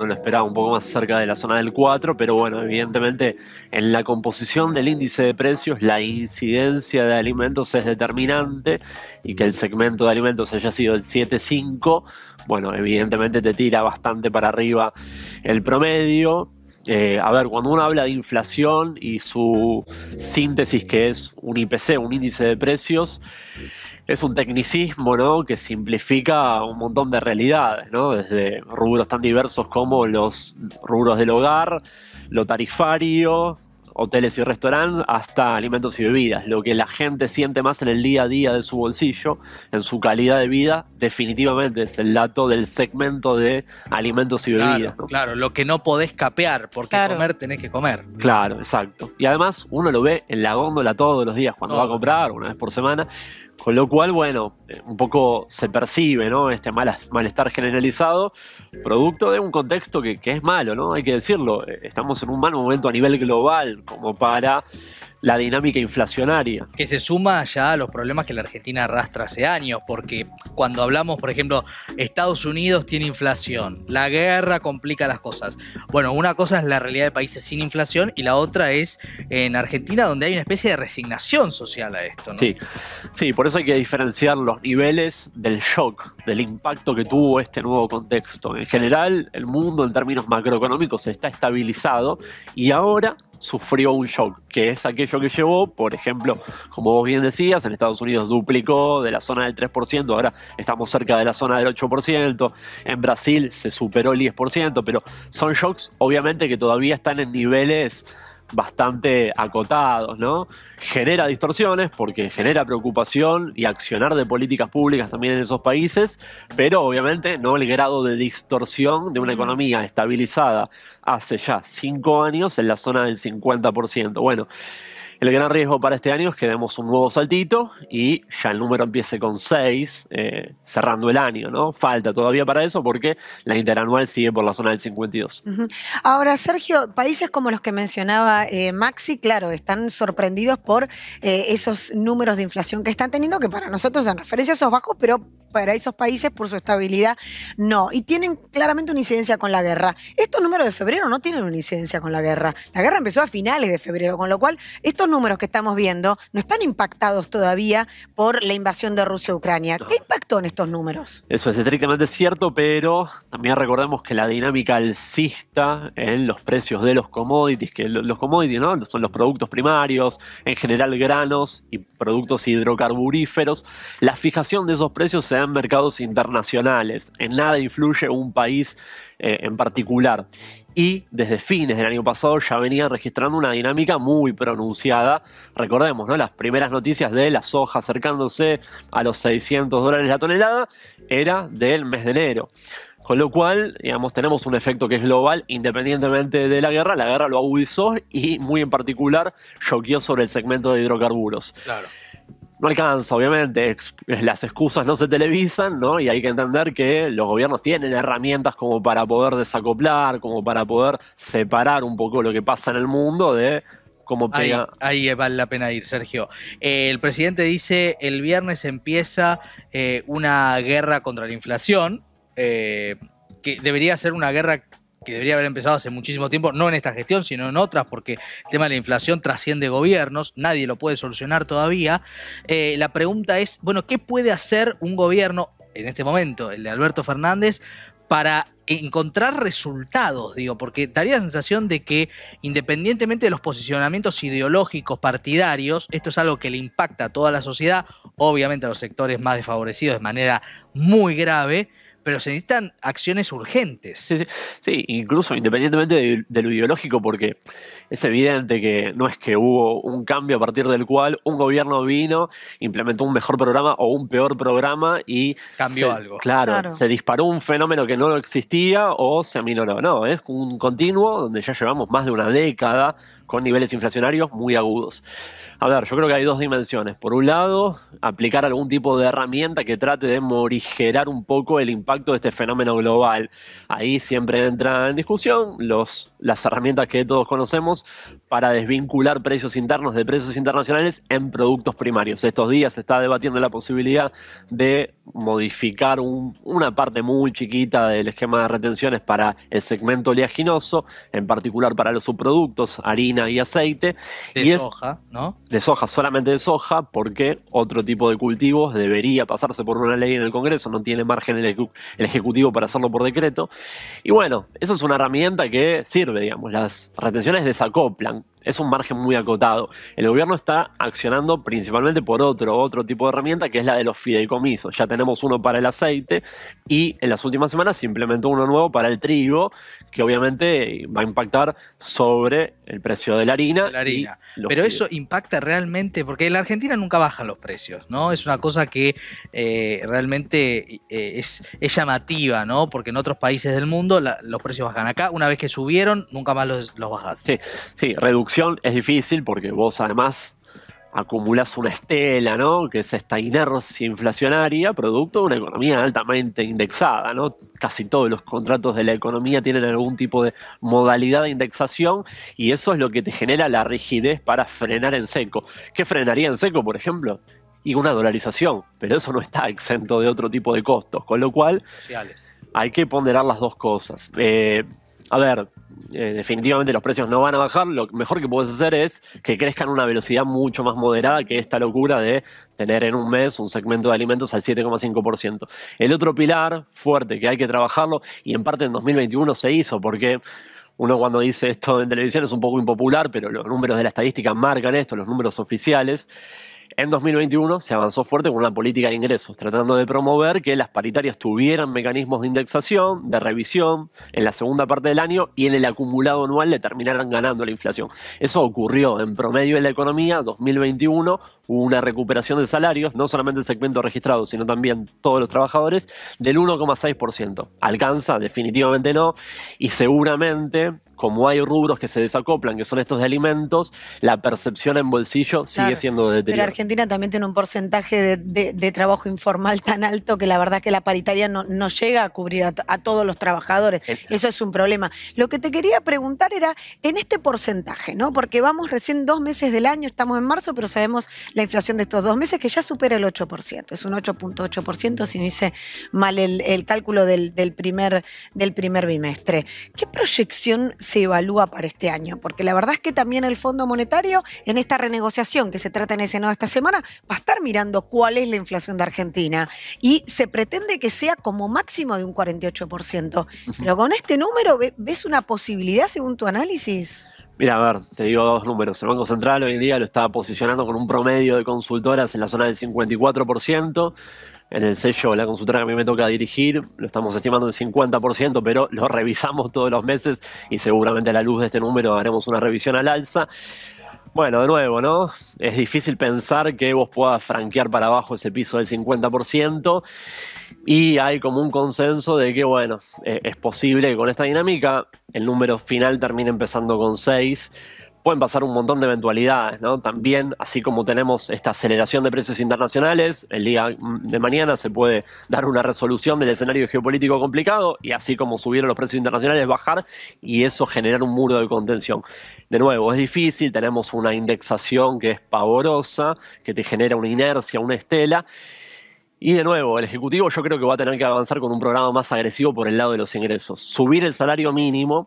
uno lo esperaba un poco más cerca de la zona del 4, pero bueno, evidentemente en la composición del índice de precios la incidencia de alimentos es determinante, y que el segmento de alimentos haya sido el 7,5, bueno, evidentemente te tira bastante para arriba el promedio. A ver, cuando uno habla de inflación y su síntesis, que es un IPC, un índice de precios, es un tecnicismo, ¿no?, que simplifica un montón de realidades, ¿no? Desde rubros tan diversos como los rubros del hogar, lo tarifario, hoteles y restaurantes, hasta alimentos y bebidas. Lo que la gente siente más en el día a día de su bolsillo, en su calidad de vida, definitivamente es el dato del segmento de alimentos y bebidas, ¿no? Claro, lo que no podés capear, porque comer tenés que comer. Claro, exacto. Y además uno lo ve en la góndola todos los días cuando va a comprar, una vez por semana. Con lo cual, bueno, un poco se percibe, ¿no?, este malestar generalizado, producto de un contexto que es malo, ¿no? Hay que decirlo. Estamos en un mal momento a nivel global como para la dinámica inflacionaria. Que se suma ya a los problemas que la Argentina arrastra hace años, porque cuando hablamos, por ejemplo, Estados Unidos tiene inflación, la guerra complica las cosas. Bueno, una cosa es la realidad de países sin inflación y la otra es en Argentina, donde hay una especie de resignación social a esto, ¿no? Sí, por eso hay que diferenciar los niveles del shock, del impacto que tuvo este nuevo contexto. En general, el mundo en términos macroeconómicos está estabilizado y ahora sufrió un shock, que es aquello que llevó, por ejemplo, como vos bien decías, en Estados Unidos duplicó de la zona del 3%, ahora estamos cerca de la zona del 8%, en Brasil se superó el 10%, pero son shocks obviamente que todavía están en niveles bastante acotados, ¿no? Genera distorsiones porque genera preocupación y accionar de políticas públicas también en esos países, pero obviamente no el grado de distorsión de una economía estabilizada hace ya 5 años en la zona del 50%. Bueno, el gran riesgo para este año es que demos un nuevo saltito y ya el número empiece con 6, cerrando el año, ¿no? Falta todavía para eso porque la interanual sigue por la zona del 52. Ahora, Sergio, países como los que mencionaba Maxi, claro, están sorprendidos por esos números de inflación que están teniendo, que para nosotros en referencia son bajos, pero para esos países por su estabilidad no. Y tienen claramente una incidencia con la guerra. Estos números de febrero no tienen una incidencia con la guerra. La guerra empezó a finales de febrero, con lo cual estos números que estamos viendo no están impactados todavía por la invasión de Rusia a Ucrania. ¿Qué impactó en estos números? Eso es estrictamente cierto, pero también recordemos que la dinámica alcista en los precios de los commodities, que los commodities, ¿no?, son los productos primarios, en general granos y productos hidrocarburíferos, la fijación de esos precios se da en mercados internacionales. En nada influye un país en particular. Y desde fines del año pasado ya venía registrando una dinámica muy pronunciada. Recordemos, ¿no?, las primeras noticias de la soja acercándose a los $600 la tonelada era del mes de enero. Con lo cual, digamos, tenemos un efecto que es global, independientemente de la guerra. La guerra lo agudizó y muy en particular choqueó sobre el segmento de hidrocarburos. Claro. No alcanza, obviamente, las excusas no se televisan, ¿no? Y hay que entender que los gobiernos tienen herramientas como para poder desacoplar, como para poder separar un poco lo que pasa en el mundo de cómo pega. Ahí vale la pena ir, Sergio. El presidente dice, el viernes empieza una guerra contra la inflación, que debería ser una guerra que debería haber empezado hace muchísimo tiempo, no en esta gestión, sino en otras, porque el tema de la inflación trasciende gobiernos, nadie lo puede solucionar todavía. La pregunta es, bueno, ¿qué puede hacer un gobierno, en este momento, el de Alberto Fernández, para encontrar resultados? Digo, porque daría la sensación de que, independientemente de los posicionamientos ideológicos partidarios, esto es algo que le impacta a toda la sociedad, obviamente a los sectores más desfavorecidos de manera muy grave, pero se necesitan acciones urgentes. Sí, incluso independientemente de lo ideológico, porque es evidente que no es que hubo un cambio a partir del cual un gobierno vino, implementó un mejor programa o un peor programa y cambió algo. Claro, se disparó un fenómeno que no existía o se aminoró. No, es un continuo donde ya llevamos más de una década con niveles inflacionarios muy agudos. A ver, yo creo que hay dos dimensiones. Por un lado, aplicar algún tipo de herramienta que trate de morigerar un poco el impacto impacto de este fenómeno global. Ahí siempre entra en discusión las herramientas que todos conocemos para desvincular precios internos de precios internacionales en productos primarios. Estos días se está debatiendo la posibilidad de modificar una parte muy chiquita del esquema de retenciones para el segmento oleaginoso, en particular para los subproductos, harina y aceite. De soja, ¿no? De soja, solamente de soja, porque otro tipo de cultivos debería pasarse por una ley en el Congreso, no tiene margen el Ejecutivo para hacerlo por decreto. Y bueno, eso es una herramienta que sirve, digamos, las retenciones desacoplan. Es un margen muy acotado. El gobierno está accionando principalmente por otro tipo de herramienta, que es la de los fideicomisos. Ya tenemos uno para el aceite y en las últimas semanas se implementó uno nuevo para el trigo, que obviamente va a impactar sobre el precio de la harina. Pero eso impacta realmente, porque en la Argentina nunca bajan los precios, ¿no? Es una cosa que realmente es llamativa, ¿no? Porque en otros países del mundo los precios bajan. Acá, una vez que subieron, nunca más los bajás. Sí, reducción es difícil porque vos además acumulás una estela, ¿no? Que es esta inercia inflacionaria, producto de una economía altamente indexada, ¿no? Casi todos los contratos de la economía tienen algún tipo de modalidad de indexación y eso es lo que te genera la rigidez para frenar en seco. ¿Qué frenaría en seco, por ejemplo? Y una dolarización, pero eso no está exento de otro tipo de costos, con lo cual hay que ponderar las dos cosas. Definitivamente los precios no van a bajar. Lo mejor que puedes hacer es que crezcan a una velocidad mucho más moderada que esta locura de tener en un mes un segmento de alimentos al 7,5%. El otro pilar fuerte que hay que trabajarlo, y en parte en 2021 se hizo, porque uno cuando dice esto en televisión es un poco impopular, pero los números de la estadística marcan esto, los números oficiales. En 2021 se avanzó fuerte con una política de ingresos, tratando de promover que las paritarias tuvieran mecanismos de indexación, de revisión, en la segunda parte del año y en el acumulado anual le terminaran ganando la inflación. Eso ocurrió en promedio en la economía. 2021 hubo una recuperación de salarios, no solamente el segmento registrado, sino también todos los trabajadores, del 1,6%. ¿Alcanza? Definitivamente no. Y seguramente, como hay rubros que se desacoplan, que son estos de alimentos, la percepción en bolsillo sigue siendo deteriorada. Pero Argentina también tiene un porcentaje de trabajo informal tan alto que la verdad que la paritaria no llega a cubrir a todos los trabajadores. Eso es un problema. Lo que te quería preguntar era, en este porcentaje, ¿no? Porque vamos recién 2 meses del año, estamos en marzo, pero sabemos la inflación de estos 2 meses que ya supera el 8%. Es un 8,8%, si no hice mal el cálculo del primer bimestre. ¿Qué proyección se evalúa para este año? Porque la verdad es que también el Fondo Monetario, en esta renegociación que se trata en el Senado esta semana, va a estar mirando cuál es la inflación de Argentina y se pretende que sea como máximo de un 48%. Pero con este número, ¿ves una posibilidad según tu análisis? Mira, a ver, te digo dos números. El Banco Central hoy en día lo está posicionando con un promedio de consultoras en la zona del 54%. En el sello, la consultora que a mí me toca dirigir, lo estamos estimando en 50%, pero lo revisamos todos los meses y seguramente a la luz de este número haremos una revisión al alza. Bueno, de nuevo, ¿no? Es difícil pensar que vos puedas franquear para abajo ese piso del 50% y hay como un consenso de que, bueno, es posible que con esta dinámica el número final termine empezando con 6. Pueden pasar un montón de eventualidades, ¿no? También, así como tenemos esta aceleración de precios internacionales, el día de mañana se puede dar una resolución del escenario geopolítico complicado y así como subieron los precios internacionales, bajar y eso generar un muro de contención. De nuevo, es difícil, tenemos una indexación que es pavorosa, que te genera una inercia, una estela. Y de nuevo, el Ejecutivo yo creo que va a tener que avanzar con un programa más agresivo por el lado de los ingresos. Subir el salario mínimo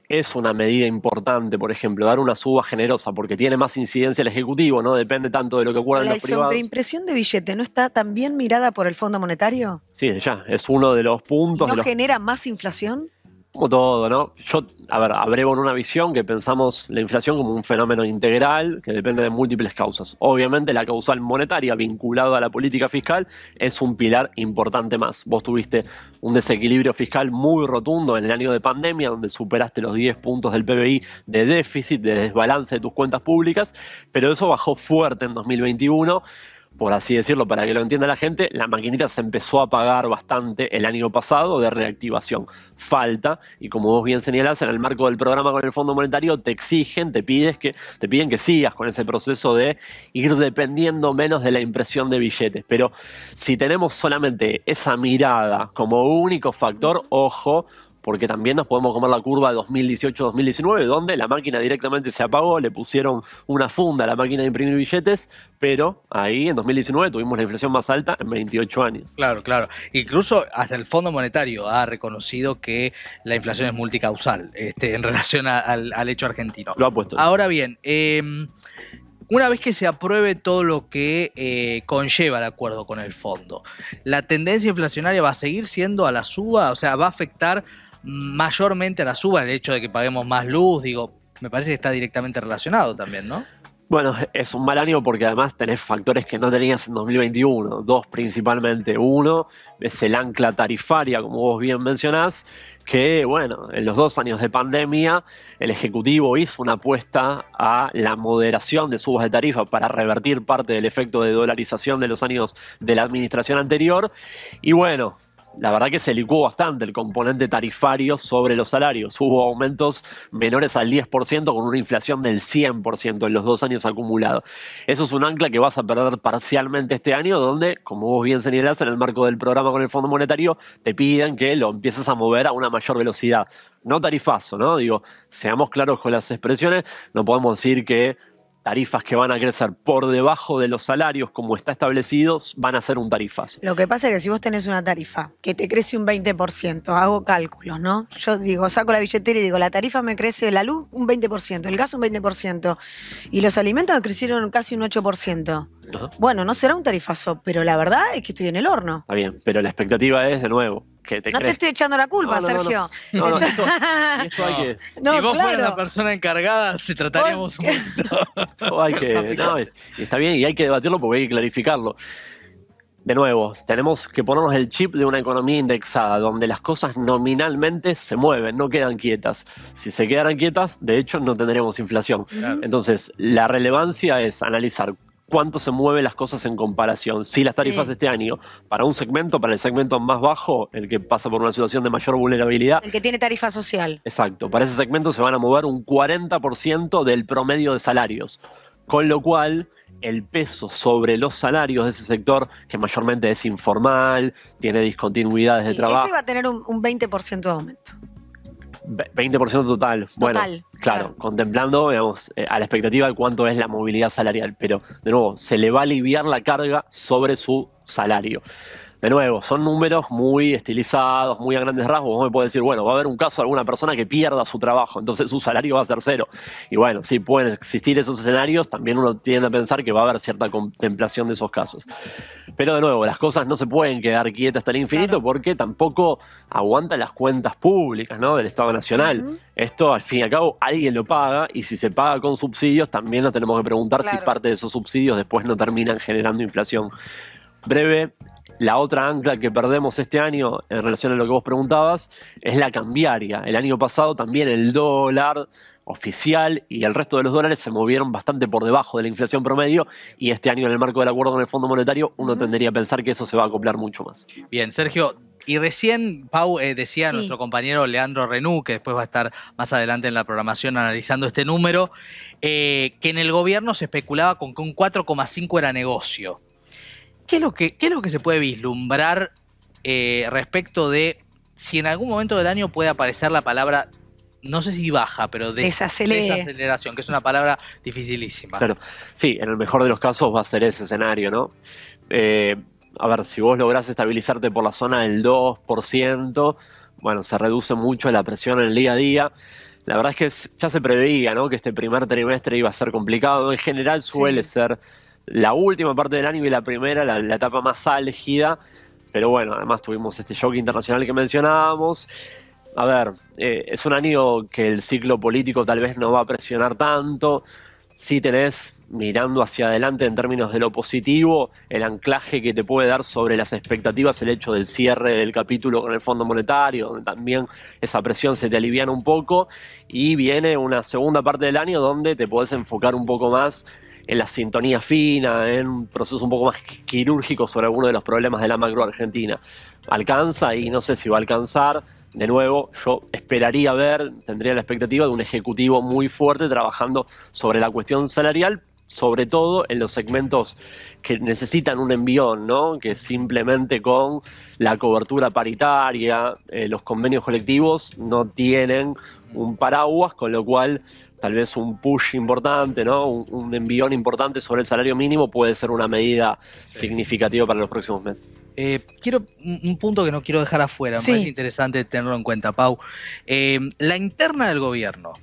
es una medida importante, por ejemplo, dar una suba generosa porque tiene más incidencia el Ejecutivo, no depende tanto de lo que ocurra en los privados. ¿La sobreimpresión de billete no está tan bien mirada por el Fondo Monetario? Sí, ya, es uno de los puntos. ¿No genera más inflación? Como todo, ¿no? Yo, abrevo en una visión que pensamos la inflación como un fenómeno integral que depende de múltiples causas. Obviamente la causal monetaria vinculada a la política fiscal es un pilar importante más. Vos tuviste un desequilibrio fiscal muy rotundo en el año de pandemia, donde superaste los 10 puntos del PBI de déficit, de desbalance de tus cuentas públicas, pero eso bajó fuerte en 2021. por así decirlo, para que lo entienda la gente, la maquinita se empezó a pagar bastante el año pasado de reactivación. Falta, y como vos bien señalás, en el marco del programa con el Fondo Monetario te piden que sigas con ese proceso de ir dependiendo menos de la impresión de billetes. Pero si tenemos solamente esa mirada como único factor, ojo, porque también nos podemos comer la curva de 2018-2019, donde la máquina directamente se apagó, le pusieron una funda a la máquina de imprimir billetes, pero ahí en 2019 tuvimos la inflación más alta en 28 años. Claro, claro. Incluso hasta el Fondo Monetario ha reconocido que la inflación es multicausal en relación al hecho argentino. Lo ha puesto. Ahora bien, una vez que se apruebe todo lo que conlleva el acuerdo con el fondo, ¿la tendencia inflacionaria va a seguir siendo a la suba? O sea, ¿va a afectar mayormente a la suba el hecho de que paguemos más luz? Digo, me parece que está directamente relacionado también, ¿no? Bueno, es un mal año porque además tenés factores que no tenías en 2021, dos principalmente. Uno es el ancla tarifaria, como vos bien mencionás, que bueno, en los 2 años de pandemia el Ejecutivo hizo una apuesta a la moderación de subas de tarifa para revertir parte del efecto de dolarización de los años de la administración anterior. Y bueno, la verdad que se licuó bastante el componente tarifario sobre los salarios. Hubo aumentos menores al 10% con una inflación del 100% en los 2 años acumulados. Eso es un ancla que vas a perder parcialmente este año, donde, como vos bien señalás, en el marco del programa con el Fondo Monetario, te piden que lo empieces a mover a una mayor velocidad. No tarifazo, ¿no? Digo, seamos claros con las expresiones, no podemos decir que tarifas que van a crecer por debajo de los salarios como está establecido van a ser un tarifazo. Lo que pasa es que si vos tenés una tarifa que te crece un 20%, hago cálculos, ¿no? Yo digo, saco la billetera y digo, la tarifa me crece, la luz un 20%, el gas un 20%, y los alimentos me crecieron casi un 8%. Ajá. Bueno, no será un tarifazo, pero la verdad es que estoy en el horno. Está bien, pero la expectativa es, de nuevo, que te No te crezca. estoy echando la culpa, Sergio. No, esto hay que... No, si vos fueras claro. la persona encargada, se trataríamos un poquito. Hay que, no, está bien y hay que debatirlo porque hay que clarificarlo. De nuevo, tenemos que ponernos el chip de una economía indexada, donde las cosas nominalmente se mueven, no quedan quietas. Si se quedaran quietas, de hecho, no tendríamos inflación. Claro. Entonces, la relevancia es analizar cuánto se mueven las cosas en comparación. Si las tarifas este año, para un segmento, para el segmento más bajo, el que pasa por una situación de mayor vulnerabilidad, El que tiene tarifa social. exacto, para ese segmento se van a mover un 40% del promedio de salarios, con lo cual el peso sobre los salarios de ese sector, que mayormente es informal, tiene discontinuidades de Y trabajo, ese va a tener un 20% de aumento. 20% total. Bueno, Total, claro, claro. contemplando, digamos, a la expectativa de cuánto es la movilidad salarial, pero de nuevo, se le va a aliviar la carga sobre su salario. De nuevo, son números muy estilizados, muy a grandes rasgos. Vos me podés decir, bueno, va a haber un caso de alguna persona que pierda su trabajo, entonces su salario va a ser 0. Y bueno, sí, pueden existir esos escenarios, también uno tiende a pensar que va a haber cierta contemplación de esos casos. Pero de nuevo, las cosas no se pueden quedar quietas hasta el infinito porque tampoco aguantan las cuentas públicas, ¿no?, del Estado Nacional. Esto, al fin y al cabo, alguien lo paga, y si se paga con subsidios, también nos tenemos que preguntar si Claro. parte de esos subsidios después no terminan generando inflación. Breve. La otra ancla que perdemos este año, en relación a lo que vos preguntabas, es la cambiaria. El año pasado también el dólar oficial y el resto de los dólares se movieron bastante por debajo de la inflación promedio, y este año, en el marco del acuerdo con el Fondo Monetario, uno tendría a pensar que eso se va a acoplar mucho más. Bien, Sergio, y recién Pau decía Sí. nuestro compañero Leandro Renú, que después va a estar más adelante en la programación analizando este número, que en el gobierno se especulaba con que un 4,5 era negocio. ¿Qué es lo que se puede vislumbrar respecto de si en algún momento del año puede aparecer la palabra, no sé si baja, pero desaceleración, que es una palabra dificilísima? Claro, sí, en el mejor de los casos va a ser ese escenario, ¿no? A ver, si vos lográs estabilizarte por la zona del 2%, bueno, se reduce mucho la presión en el día a día. La verdad es que ya se preveía, ¿no?, que este primer trimestre iba a ser complicado. En general suele ser la última parte del año y la primera, la etapa más álgida. Pero bueno, además tuvimos este shock internacional que mencionábamos. A ver, es un año que el ciclo político tal vez no va a presionar tanto. Sí tenés, mirando hacia adelante en términos de lo positivo, el anclaje que te puede dar sobre las expectativas el hecho del cierre del capítulo con el Fondo Monetario, donde también esa presión se te aliviana un poco, y viene una segunda parte del año donde te podés enfocar un poco más en la sintonía fina, en un proceso un poco más quirúrgico sobre algunos de los problemas de la macro argentina. Alcanza y no sé si va a alcanzar. De nuevo, yo esperaría ver, tendría la expectativa de un ejecutivo muy fuerte trabajando sobre la cuestión salarial, sobre todo en los segmentos que necesitan un envión, ¿no? Que simplemente con la cobertura paritaria, los convenios colectivos no tienen un paraguas, con lo cual tal vez un push importante, ¿no? Un envión importante sobre el salario mínimo puede ser una medida significativa para los próximos meses. Quiero un punto que no quiero dejar afuera, me parece interesante tenerlo en cuenta, Pau. La interna del gobierno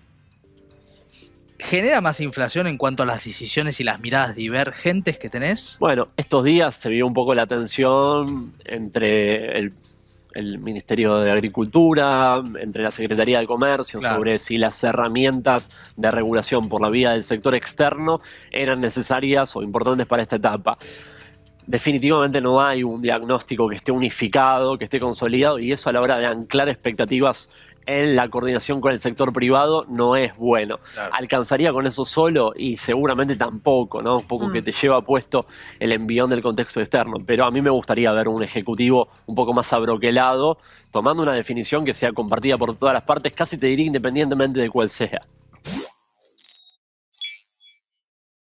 ¿genera más inflación en cuanto a las decisiones y las miradas divergentes que tenés? Bueno, estos días se vio un poco la tensión entre el Ministerio de Agricultura, entre la Secretaría de Comercio, claro, sobre si las herramientas de regulación por la vía del sector externo eran necesarias o importantes para esta etapa. Definitivamente no hay un diagnóstico que esté unificado, que esté consolidado, y eso a la hora de anclar expectativas en la coordinación con el sector privado no es bueno. Claro. ¿Alcanzaría con eso solo? Y seguramente tampoco, ¿no? Un poco que te lleva puesto el envión del contexto externo. Pero a mí me gustaría ver un ejecutivo un poco más abroquelado, tomando una definición que sea compartida por todas las partes, casi te diría independientemente de cuál sea.